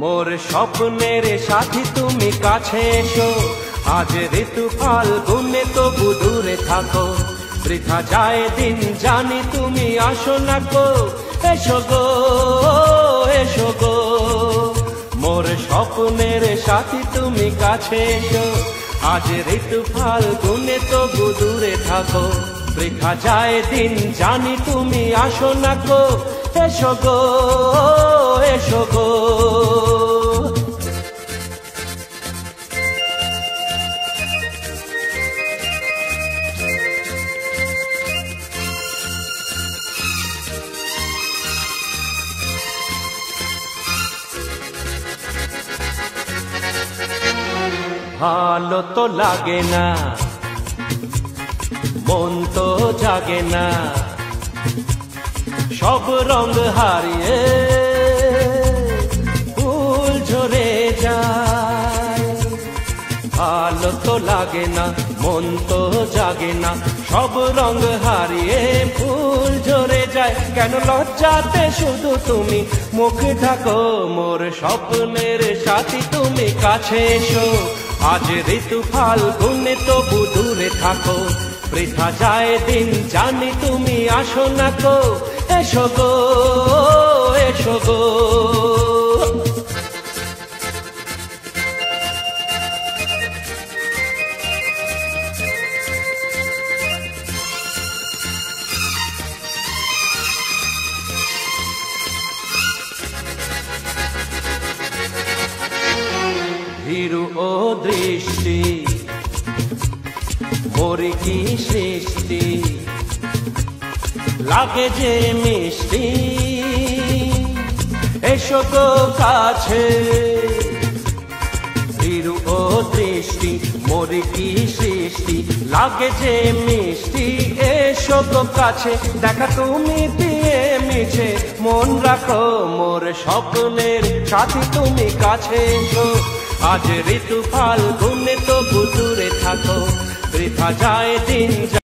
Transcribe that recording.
মোর স্বপ্নের সাথী তুমি কাছে এসো, আজ ঋতু ফাল্গুনে তবু দূরে থাকো। বৃথা যায় দিন জানি তুমি আসো না গো, এসো গো এসো গো। মোর স্বপ্নের সাথী তুমি কাছে এসো, আজ ঋতু ফাল্গুনে তবু দূরে থাকো। বৃথা যায় দিন জানি তুমি আসো না গো, এসো গো এসো গো। ভালো তো লাগে না, মন তো জাগে না, সব রং হারিয়ে ফুল ঝরে যায়। ভালো তো লাগে না, মন তো জাগে না, সব রং হারিয়ে ফুল ঝরে যায়। কেন লজ্জাতে শুধু তুমি মুখ ঢাকো, মোর স্বপ্নের সাথী তুমি কাছে এসো, আজ ঋতু ফাল্গুনে তবু দূরে থাকো। বৃথা যায় দিন জানি তুমি আসো না গো, এসো গো এসো গো। ভীরু ও দৃষ্টি মোরে কি সৃষ্টি, লাগে যে মিষ্টি, এসো গো কাছে। ভীরু ও দৃষ্টি মোরে কি সৃষ্টি, লাগে যে মিষ্টি, এসো গো কাছে। দেখা তুমি দিয়ে মিছে মন রাখো, মোর স্বপ্নের সাথী তুমি কাছে এসো, আজ ঋতু ফাল্গুনে তবু দূরে থাকো। বৃথা যায় দিন